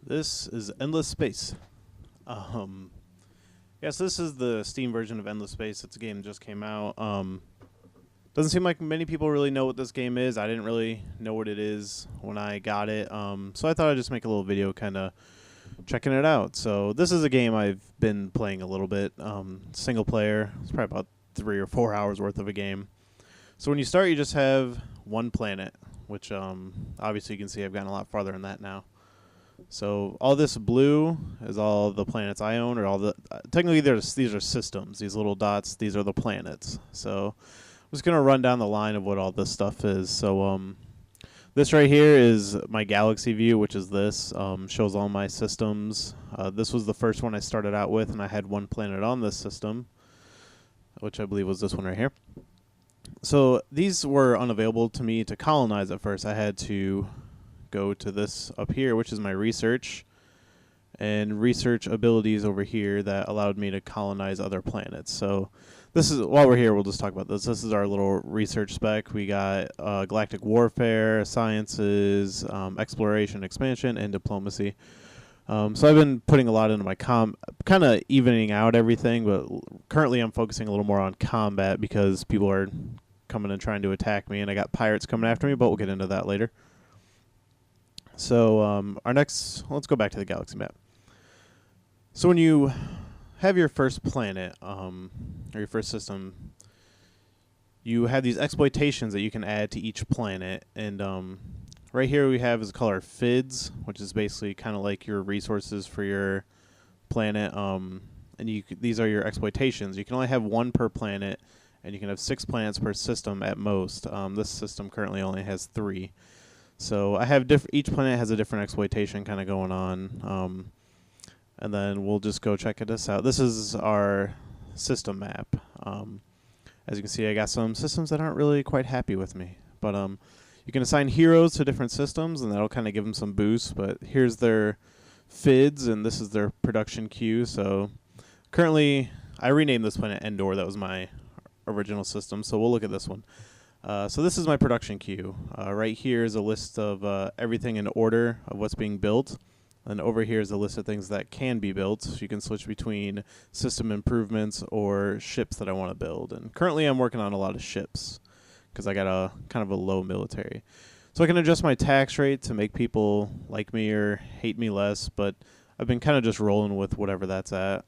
This is Endless Space. Um, yes, this is the Steam version of Endless Space. It's a game that just came out. Doesn't seem like many people really know what this game is. I didn't really know what it is when I got it. So I thought I'd just make a little video kind of checking it out. So this is a game I've been playing a little bit. Single player. It's probably about 3 or 4 hours worth of a game. So when you start, you just have one planet, which obviously you can see I've gotten a lot farther in that now. So all this blue is all the planets I own, or all the technically these are systems. These little dots, these are the planets. So I'm just gonna run down the line of what all this stuff is. So this right here is my galaxy view, which is this. Shows all my systems. This was the first one I started out with, and I had one planet on this system, which I believe was this one right here. So these were unavailable to me to colonize at first. I had to go to this up here, which is my research and research abilities over here that allowed me to colonize other planets. So this is, while we're here, we'll just talk about this. This is our little research spec. We got galactic warfare, sciences, exploration, expansion, and diplomacy. So I've been putting a lot into my kind of evening out everything, but currently I'm focusing a little more on combat because people are coming and trying to attack me, and I got pirates coming after me, but we'll get into that later. So let's go back to the galaxy map. So when you have your first planet, or your first system, you have these exploitations that you can add to each planet, and right here we have is called our FIDs, which is basically kind of like your resources for your planet, and these are your exploitations. You can only have one per planet, and you can have 6 planets per system at most. This system currently only has 3. So I have each planet has a different exploitation kind of going on, and then we'll just go check this out. This is our system map. As you can see, I got some systems that aren't really quite happy with me, but you can assign heroes to different systems, and that'll kind of give them some boosts. But here's their FIDs, and this is their production queue. So currently, I renamed this planet Endor. That was my original system. So we'll look at this one. So this is my production queue. Right here is a list of everything in order of what's being built. And over here is a list of things that can be built. So you can switch between system improvements or ships that I want to build. And currently I'm working on a lot of ships because I got a kind of a low military. So I can adjust my tax rate to make people like me or hate me less, but I've been kind of just rolling with whatever that's at.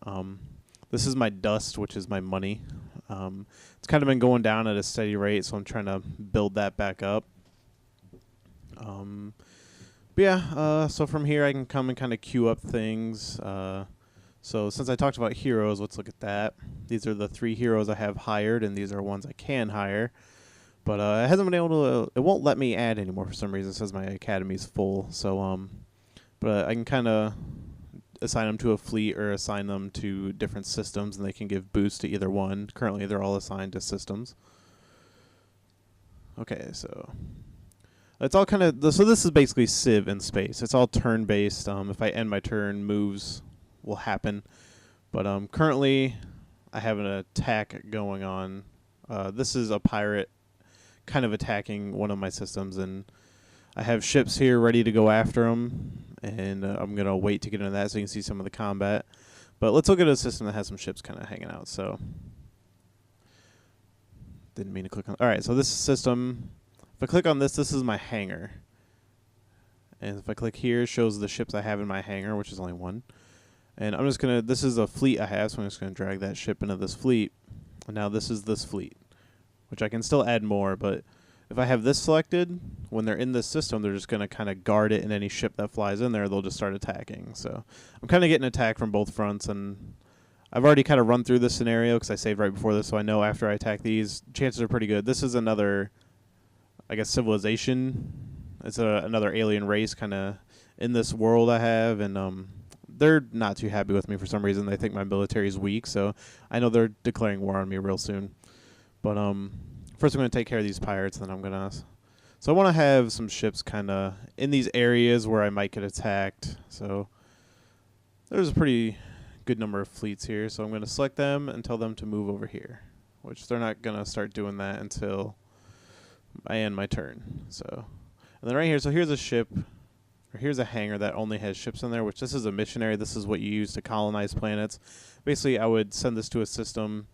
This is my dust, which is my money. It's kind of been going down at a steady rate, so I'm trying to build that back up. But yeah, so from here I can come and kind of queue up things. So since I talked about heroes, let's look at that. These are the 3 heroes I have hired, and these are ones I can hire. But it hasn't been able to, it won't let me add anymore for some reason. It says my academy's full. So, but I can kind of assign them to a fleet or assign them to different systems, and they can give boosts to either one. Currently, they're all assigned to systems. Okay, so it's all kind of, so this is basically Civ in space. It's all turn-based. If I end my turn, moves will happen. But currently, I have an attack going on. This is a pirate kind of attacking one of my systems, and I have ships here ready to go after them, and I'm going to wait to get into that so you can see some of the combat. But let's look at a system that has some ships kind of hanging out. So, didn't mean to click on. All right, so this system, if I click on this, this is my hangar. And if I click here, it shows the ships I have in my hangar, which is only 1. And I'm just going to, this is a fleet I have, so I'm just going to drag that ship into this fleet. And now this is this fleet, which I can still add more, but if I have this selected, when they're in this system, they're just going to kind of guard it, and any ship that flies in there, they'll just start attacking. So I'm kind of getting attacked from both fronts, and I've already kind of run through this scenario because I saved right before this, so I know after I attack these, chances are pretty good. This is another, I guess, civilization. It's another alien race kind of in this world I have, and they're not too happy with me for some reason. They think my military is weak, so I know they're declaring war on me real soon. But first I'm going to take care of these pirates, and then I'm going to... So I want to have some ships kind of in these areas where I might get attacked. So there's a pretty good number of fleets here. So I'm going to select them and tell them to move over here, which they're not going to start doing that until I end my turn. So, and then right here, so here's a ship or here's a hangar that only has ships in there, which this is a missionary. This is what you use to colonize planets. Basically, I would send this to a system.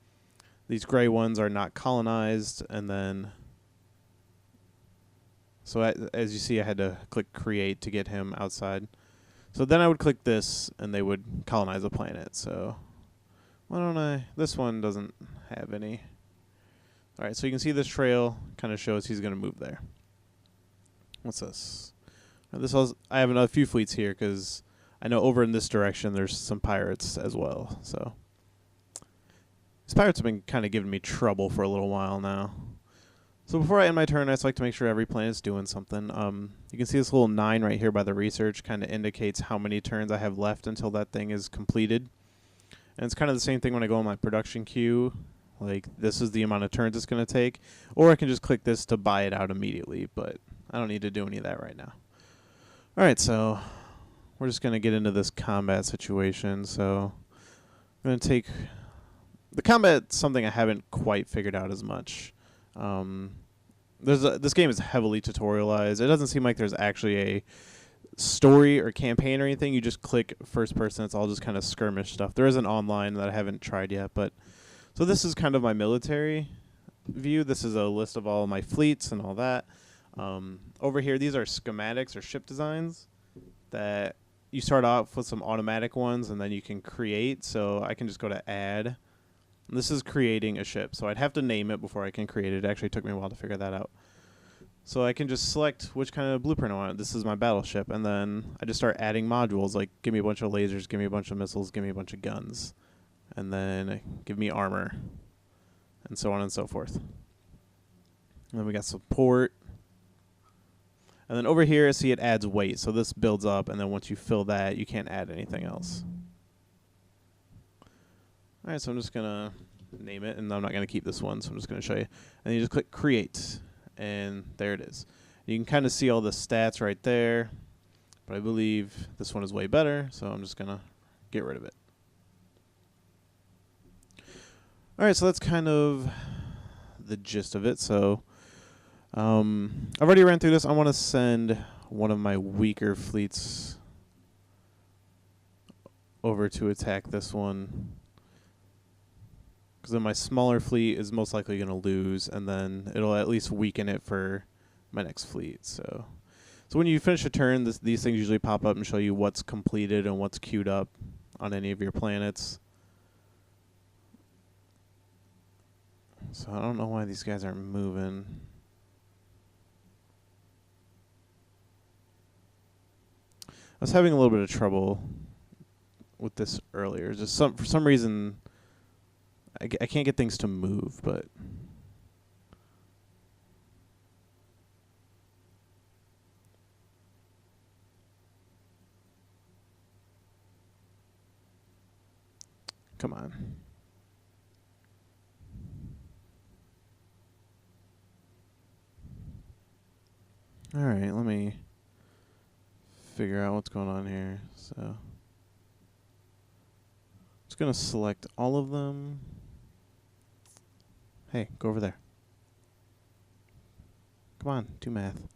These gray ones are not colonized, and then, so as you see, I had to click create to get him outside. So then I would click this, and they would colonize a planet. So why don't I? This one doesn't have any. All right, so you can see this trail kind of shows he's going to move there. What's this? I have a few fleets here because I know over in this direction there's some pirates as well. So these pirates have been kind of giving me trouble for a little while now. So before I end my turn, I just like to make sure every planet's doing something. You can see this little 9 right here by the research kind of indicates how many turns I have left until that thing is completed. And it's kind of the same thing when I go on my production queue. Like, this is the amount of turns it's going to take. Or I can just click this to buy it out immediately, but I don't need to do any of that right now. All right, so we're just going to get into this combat situation. So I'm going to take... The combat's something I haven't quite figured out as much. This game is heavily tutorialized. It doesn't seem like there's actually a story or campaign or anything. You just click first person. It's all just kind of skirmish stuff. There is an online that I haven't tried yet, but... So this is kind of my military view. This is a list of all my fleets and all that. Over here, these are schematics or ship designs that you start off with some automatic ones, and then you can create. So I can just go to add. This is creating a ship. So I'd have to name it before I can create it. It actually took me a while to figure that out. So I can just select which kind of blueprint I want. This is my battleship. And then I just start adding modules, like give me a bunch of lasers, give me a bunch of missiles, give me a bunch of guns. And then give me armor, and so on and so forth. And then we got support. And then over here, see, it adds weight. So this builds up, and then once you fill that, you can't add anything else. All right, so I'm just going to name it, and I'm not going to keep this one, so I'm just going to show you. And you just click Create, and there it is. You can kind of see all the stats right there, but I believe this one is way better, so I'm just going to get rid of it. All right, so that's kind of the gist of it. So I've already ran through this. I want to send one of my weaker fleets over to attack this one, because then my smaller fleet is most likely going to lose, and then it'll at least weaken it for my next fleet. So when you finish a turn, these things usually pop up and show you what's completed and what's queued up on any of your planets. So I don't know why these guys aren't moving. I was having a little bit of trouble with this earlier. Just for some reason, I can't get things to move, but... Come on. All right, let me figure out what's going on here. So I'm just going to select all of them. Hey, go over there. Come on, do math.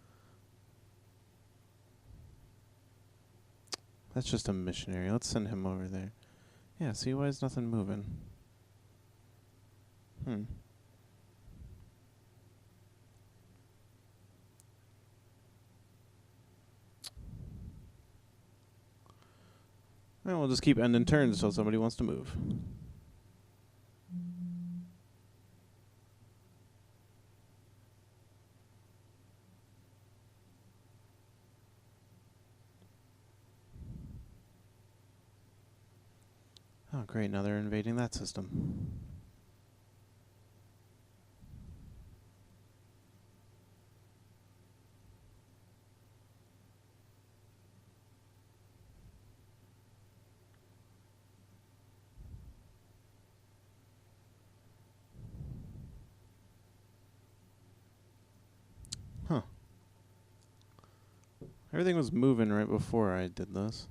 That's just a missionary. Let's send him over there. Yeah, see, why is nothing moving? And we'll just keep ending turns until somebody wants to move. Oh, great. Now they're invading that system. Huh. Everything was moving right before I did this.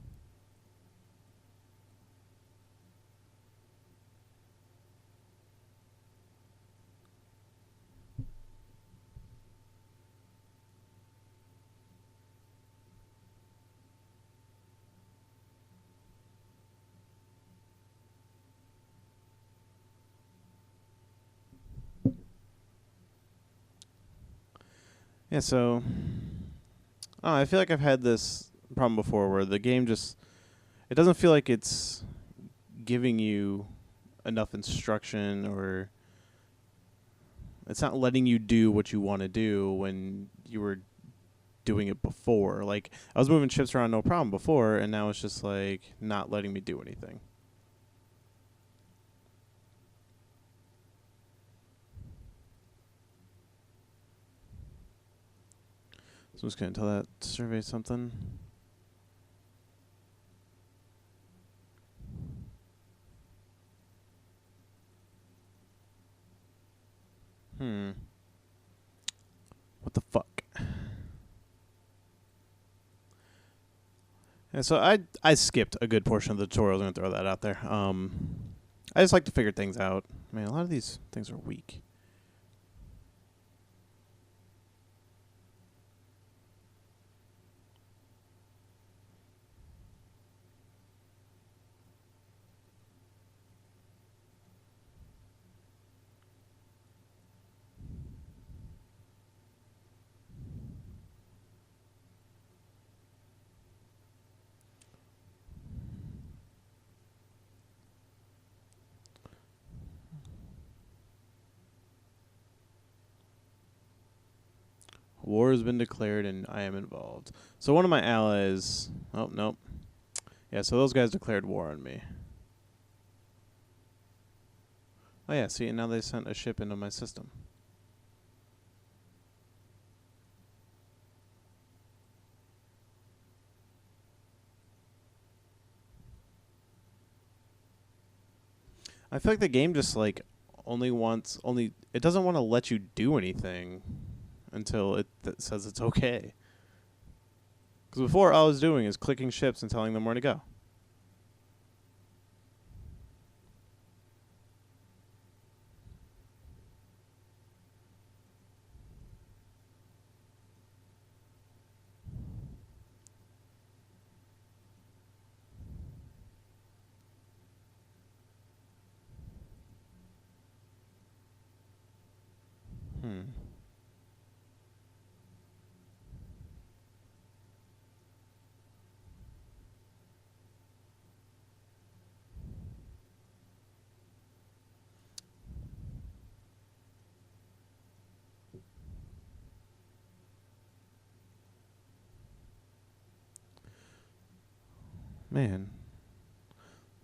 Yeah, so I feel like I've had this problem before where the game just it doesn't feel like it's giving you enough instruction, or it's not letting you do what you want to do when you were doing it before. Like I was moving chips around no problem before, and now it's just like not letting me do anything. So I'm just gonna tell that survey something. What the fuck? Yeah, so I skipped a good portion of the tutorial. I'm gonna throw that out there. I just like to figure things out. Man, a lot of these things are weak. War has been declared and I am involved. So one of my allies... Oh, nope. Yeah, so those guys declared war on me. Oh yeah, see, and now they sent a ship into my system. I feel like the game just like it doesn't want to let you do anything until it says it's okay. Because before all I was doing is clicking ships and telling them where to go. Hmm. Man,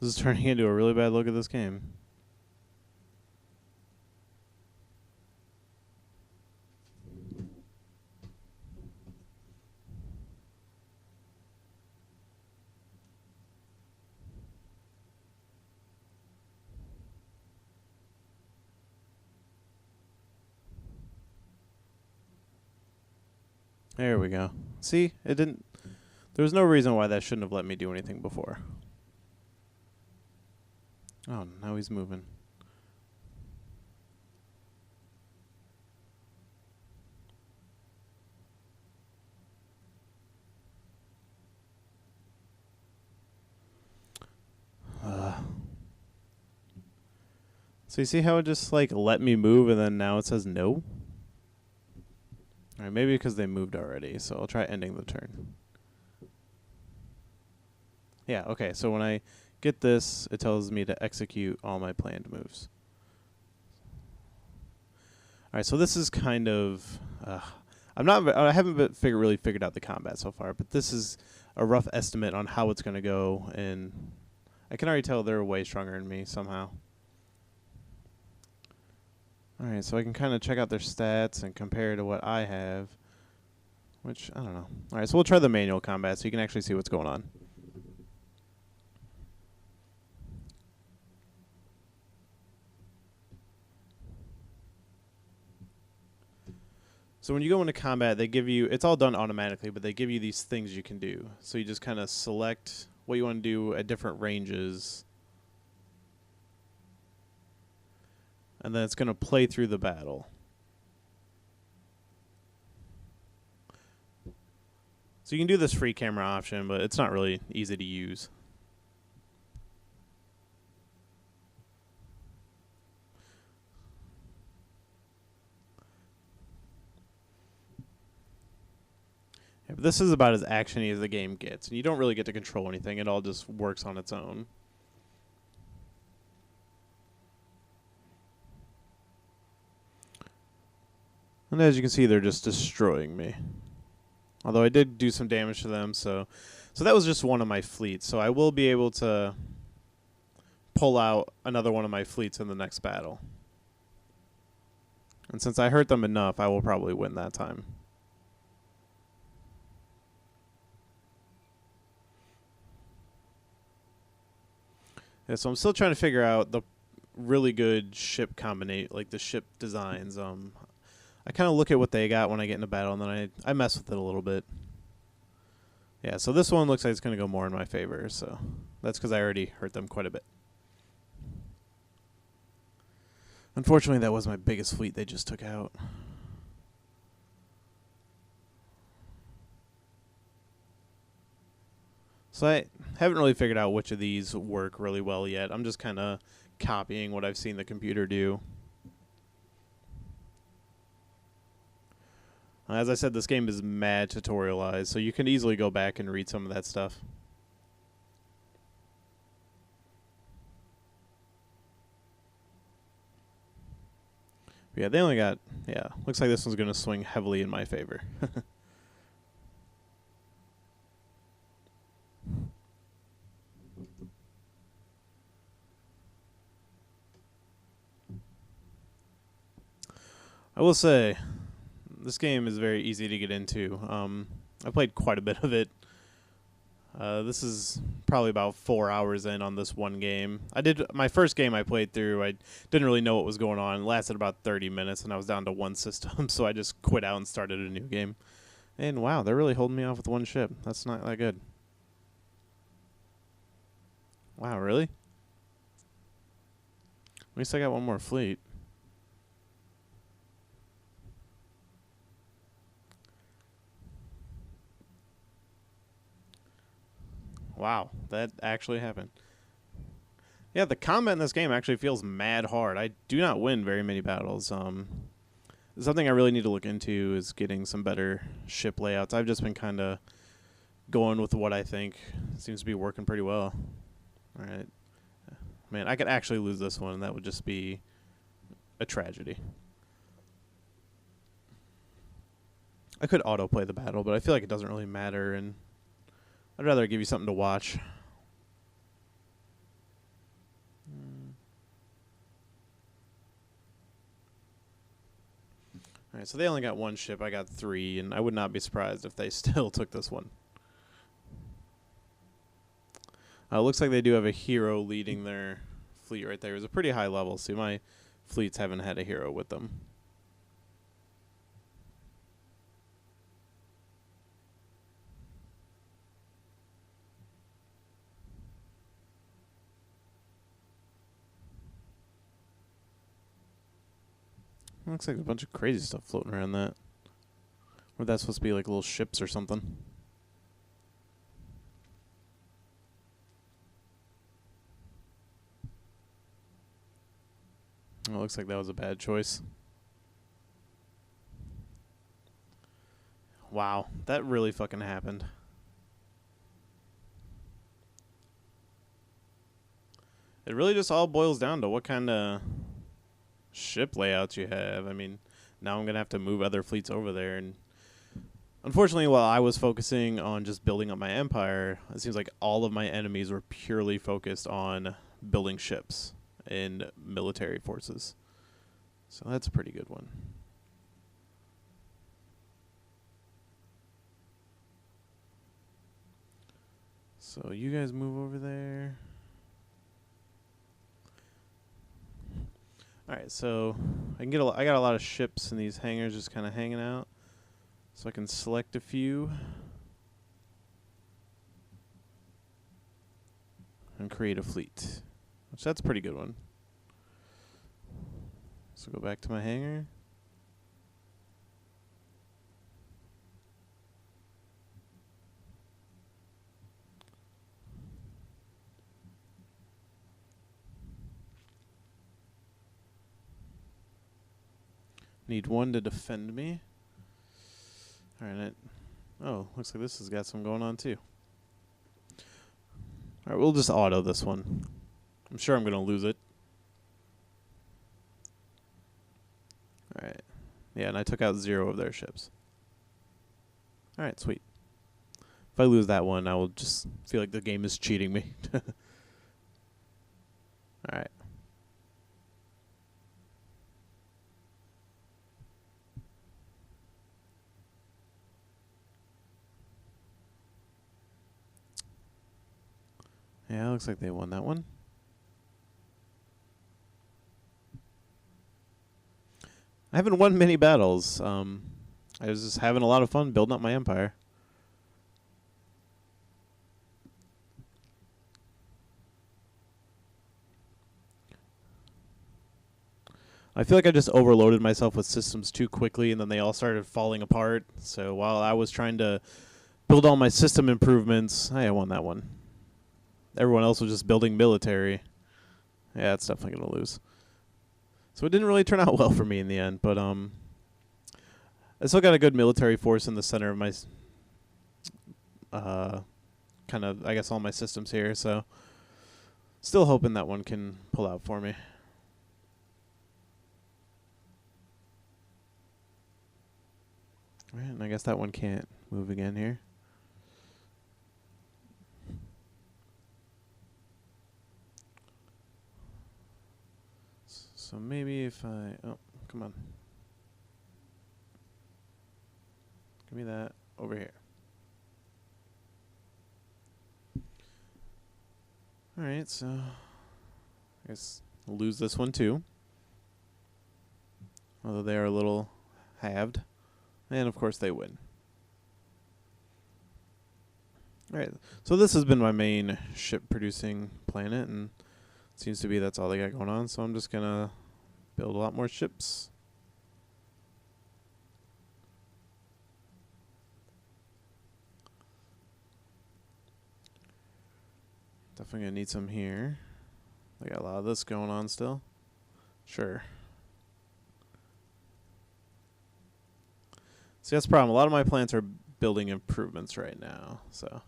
this is turning into a really bad look at this game. There we go. See, it didn't... There was no reason why that shouldn't have let me do anything before. Oh, now he's moving. So you see how it just like let me move and then now it says no? Alright, maybe because they moved already, so I'll try ending the turn. Yeah, okay, so when I get this, it tells me to execute all my planned moves. Alright, so this is kind of... I haven't really figured out the combat so far, but this is a rough estimate on how it's going to go, and I can already tell they're way stronger than me somehow. Alright, so I can kind of check out their stats and compare to what I have, which, I don't know. Alright, so we'll try the manual combat so you can actually see what's going on. So when you go into combat, they give you... It's all done automatically, but they give you these things you can do. So you just kind of select what you want to do at different ranges, and then it's going to play through the battle. So you can do this free camera option, but it's not really easy to use. Yeah, but this is about as actiony as the game gets, and you don't really get to control anything. It all just works on its own. And as you can see, they're just destroying me. Although I did do some damage to them, so that was just one of my fleets. So I will be able to pull out another one of my fleets in the next battle. And since I hurt them enough, I will probably win that time. Yeah, so I'm still trying to figure out the really good ship combination, like the ship designs. I kind of look at what they got when I get into battle, and then I mess with it a little bit. Yeah, so this one looks like it's going to go more in my favor, so that's because I already hurt them quite a bit. Unfortunately, that was my biggest fleet they just took out. So I haven't really figured out which of these work really well yet. I'm just kind of copying what I've seen the computer do. As I said, this game is mad tutorialized, so you can easily go back and read some of that stuff. Yeah, they only got... Yeah, looks like this one's going to swing heavily in my favor. I will say, this game is very easy to get into. I played quite a bit of it. This is probably about 4 hours in on this one game. My first game I played through, I didn't really know what was going on. It lasted about 30 minutes, and I was down to one system, so I just quit out and started a new game. And wow, they're really holding me off with one ship. That's not that good. Wow, really? At least I got one more fleet. Wow, that actually happened. Yeah, the combat in this game actually feels mad hard. I do not win very many battles. Something I really need to look into is getting some better ship layouts. I've just been kind of going with what I think seems to be working pretty well. All right. Man, I could actually lose this one, and that would just be a tragedy. I could autoplay the battle, but I feel like it doesn't really matter, and I'd rather give you something to watch. Alright, so they only got one ship. I got 3, and I would not be surprised if they still took this one. Looks like they do have a hero leading their fleet right there. It was a pretty high level. See, my fleets haven't had a hero with them. Looks like a bunch of crazy stuff floating around that. Or that's supposed to be like little ships or something. Oh, looks like that was a bad choice. Wow, that really fucking happened. It really just all boils down to what kind of ship layouts you have. I mean, now I'm going to have to move other fleets over there. And unfortunately, while I was focusing on just building up my empire, it seems like all of my enemies were purely focused on building ships and military forces. So that's a pretty good one. So you guys move over there. All right, so I got a lot of ships in these hangars just kind of hanging out. So I can select a few and create a fleet, which that's a pretty good one. So go back to my hangar. Need one to defend me. All right, Oh, looks like this has got some going on too. Alright, we'll just auto this one. I'm sure I'm going to lose it. Alright. Yeah, and I took out 0 of their ships. Alright, sweet. If I lose that one, I will just feel like the game is cheating me. Alright. Yeah, looks like they won that one. I haven't won many battles. I was just having a lot of fun building up my empire. I feel like I just overloaded myself with systems too quickly, and then they all started falling apart. So while I was trying to build all my system improvements, I won that one. Everyone else was just building military. Yeah, it's definitely going to lose. So it didn't really turn out well for me in the end, but I still got a good military force in the center of my kind of, I guess, all my systems here, so still hoping that one can pull out for me. Alright, and I guess that one can't move again here. So maybe if I... Oh, come on. Give me that over here. Alright, so... I guess I'll lose this one too. Although they are a little halved. And of course they win. Alright, so this has been my main ship producing planet, and it seems to be that's all they got going on, so I'm just gonna build a lot more ships. Definitely gonna need some here. They got a lot of this going on still. Sure. See, that's the problem. A lot of my plants are building improvements right now, so.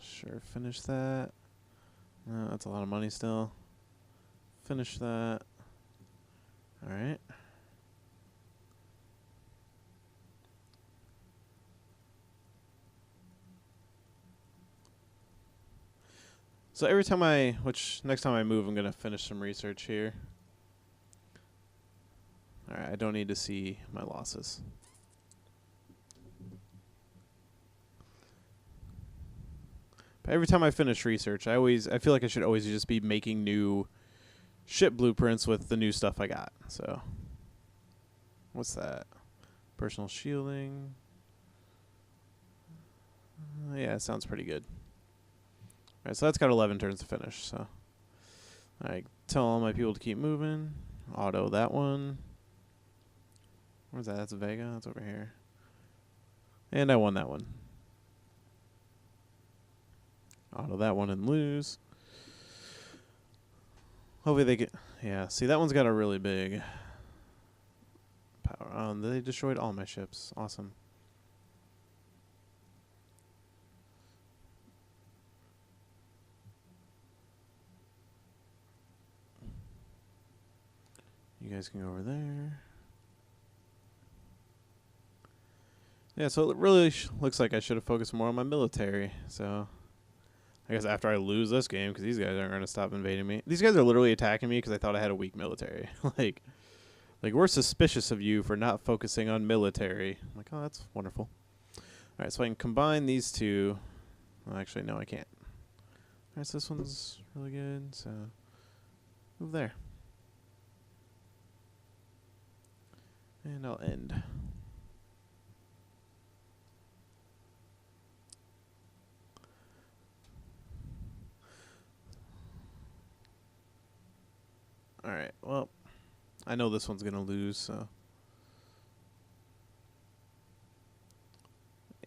Sure, finish that. That's a lot of money still. Finish that. Alright. So every time next time I move, I'm going to finish some research here. Alright, I don't need to see my losses. But every time I finish research, I feel like I should always just be making new ship blueprints with the new stuff I got. So, what's that? Personal shielding. Yeah, it sounds pretty good. Alright, so that's got 11 turns to finish, so. Alright, tell all my people to keep moving. Auto that one. Where's that? That's Vega. That's over here. And I won that one. Auto that one and lose. Hopefully they get... Yeah, see, that one's got a really big power. They destroyed all my ships. Awesome. You guys can go over there. Yeah, so it really looks like I should have focused more on my military. So I guess after I lose this game, because these guys aren't going to stop invading me. These guys are literally attacking me because I thought I had a weak military. like we're suspicious of you for not focusing on military. I'm like, oh, that's wonderful. All right, so I can combine these two. Well, actually, no, I can't. All right, so this one's really good. So move there. And I'll end. Alright, well, I know this one's going to lose, so.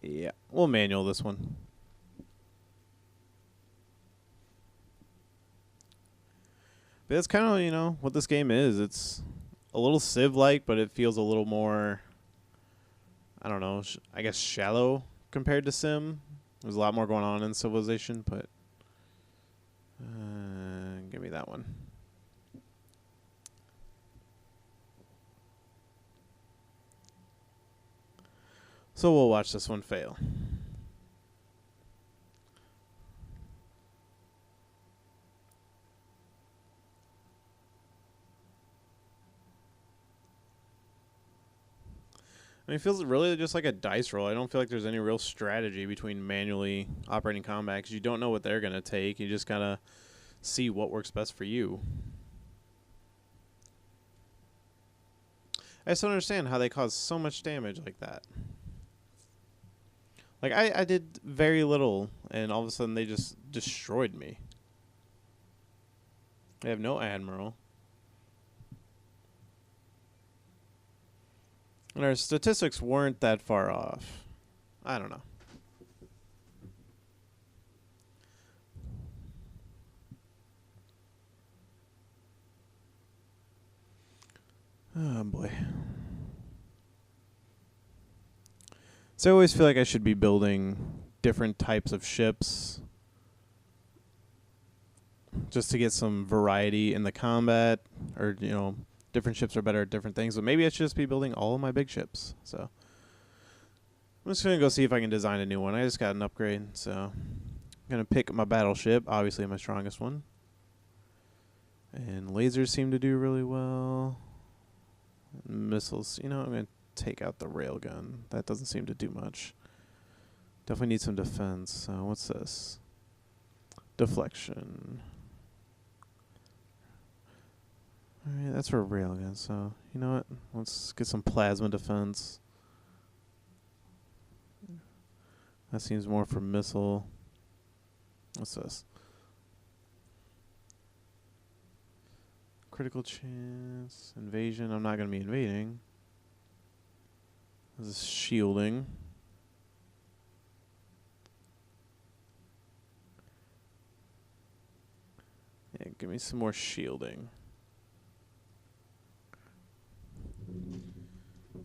Yeah, we'll manual this one. But that's kind of, you know, what this game is. It's a little Civ-like, but it feels a little more, I don't know, I guess shallow compared to Sim. There's a lot more going on in Civilization, but give me that one. So we'll watch this one fail. I mean, it feels really just like a dice roll. I don't feel like there's any real strategy between manually operating combat because you don't know what they're going to take. You just gotta see what works best for you. I just don't understand how they cause so much damage like that. Like, I did very little, and all of a sudden they just destroyed me. They have no admiral. And our statistics weren't that far off. I don't know. Oh, boy. So I always feel like I should be building different types of ships just to get some variety in the combat, or, you know, different ships are better at different things. But maybe I should just be building all of my big ships. So I'm just going to go see if I can design a new one. I just got an upgrade, so I'm going to pick my battleship, obviously my strongest one. And lasers seem to do really well. Missiles, you know, I'm going to take out the railgun. That doesn't seem to do much. Definitely need some defense. So what's this? Deflection. Alright, that's for a railgun, so you know what? Let's get some plasma defense. That seems more for missile. What's this? Critical chance. Invasion. I'm not going to be invading. This is shielding. Yeah, give me some more shielding.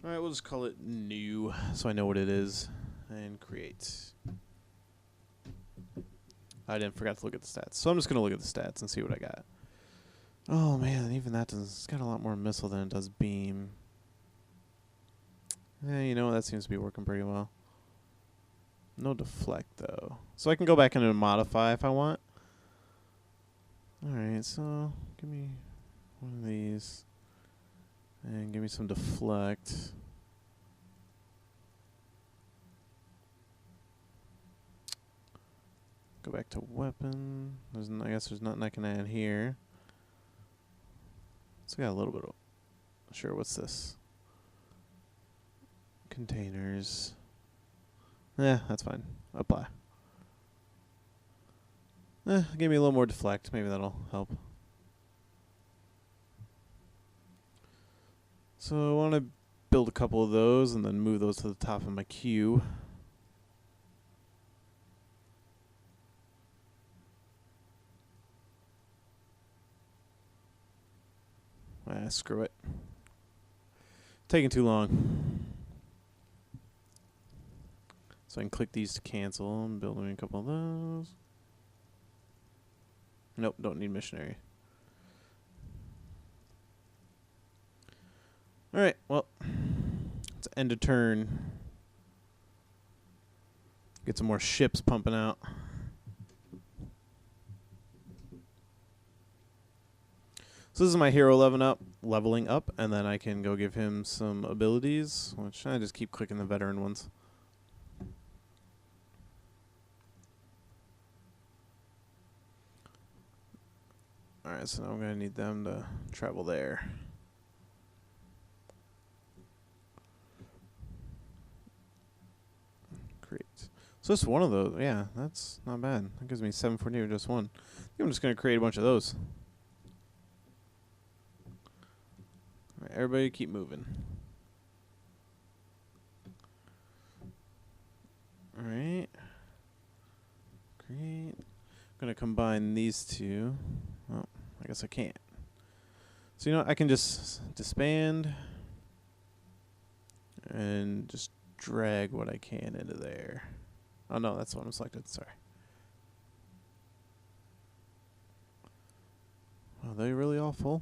Alright, we'll just call it new so I know what it is. And create. I forgot to look at the stats. So I'm just going to look at the stats and see what I got. Oh man, even that does, it's got a lot more missile than it does beam. Yeah, you know what, that seems to be working pretty well. No deflect though. So I can go back in and modify if I want. Alright, so give me one of these. And give me some deflect. Go back to weapon. I guess there's nothing I can add here. So we got a little bit of... Sure, what's this? Containers. Yeah, that's fine. Apply. Give me a little more deflect. Maybe that'll help. So I want to build a couple of those and then move those to the top of my queue. Screw it. Taking too long. So I can click these to cancel and build me a couple of those. Nope, don't need missionary. Alright, well, let's end a turn. Get some more ships pumping out. So this is my hero leveling up, and then I can go give him some abilities, which I just keep clicking the veteran ones. Alright, so now I'm going to need them to travel there. Great. So just one of those. Yeah, that's not bad. That gives me 740 with just one. I think I'm just going to create a bunch of those. Alright, everybody keep moving. Alright. Great. I'm going to combine these two. Oh, I guess I can't. So, you know, I can just disband and just drag what I can into there. Oh, no, that's the one I'm selected. Sorry. Are they really all full?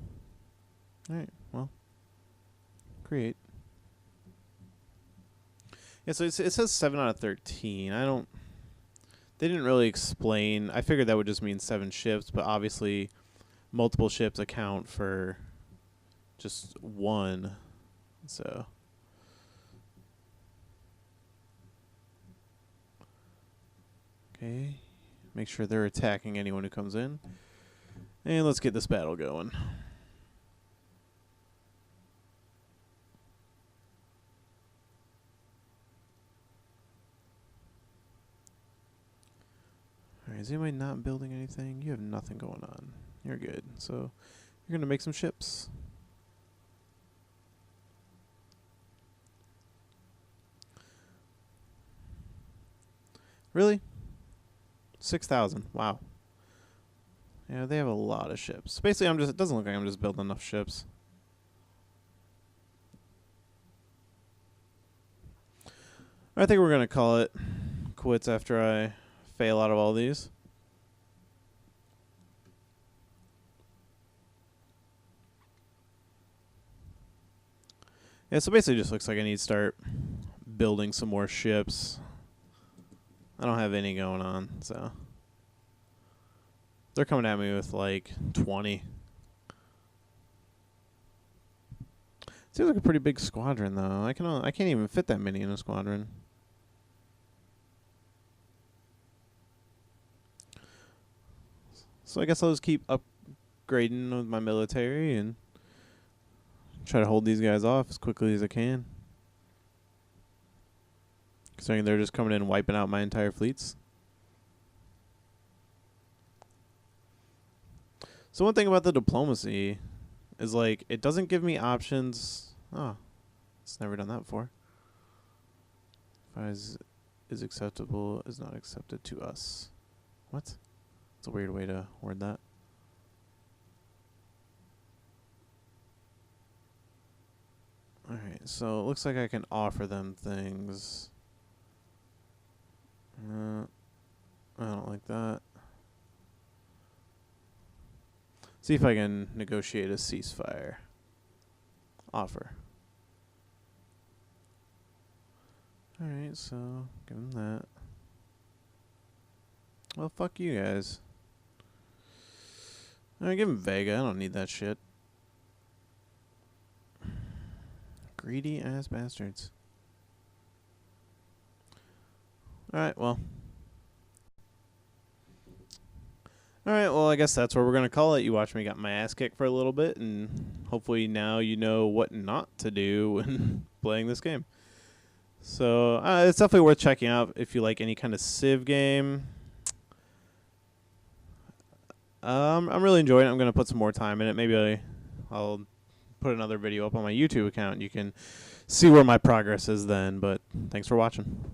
All right, well, create. Yeah, so it says 7 out of 13. They didn't really explain. I figured that would just mean 7 ships, but obviously multiple ships account for just one. So okay, make sure they're attacking anyone who comes in. And let's get this battle going. Alright, is anybody not building anything? You have nothing going on. You're good. So you're going to make some ships. Really? 6,000. Wow. Yeah, they have a lot of ships. Basically, it doesn't look like I'm just building enough ships. I think we're going to call it quits after I fail out of all these. Yeah, so basically it just looks like I need to start building some more ships. I don't have any going on, so they're coming at me with like 20. Seems like a pretty big squadron, though. I can't even fit that many in a squadron. So I guess I'll just keep upgrading with my military and try to hold these guys off as quickly as I can. Considering they're just coming in and wiping out my entire fleets. So one thing about the diplomacy is, like, it doesn't give me options. Oh, it's never done that before. Is acceptable, is not accepted to us. What? It's a weird way to word that. Alright, so it looks like I can offer them things. I don't like that. See if I can negotiate a ceasefire. Offer. Alright, so give them that. Well, fuck you guys. Alright, give them Vega. I don't need that shit. Greedy ass bastards. Alright, well. Alright, well, I guess that's where we're going to call it. You watched me get my ass kicked for a little bit, and hopefully now you know what not to do when playing this game. So, it's definitely worth checking out if you like any kind of Civ game. I'm really enjoying it. I'm going to put some more time in it. Maybe I'll put another video up on my YouTube account. You can see where my progress is then, but thanks for watching.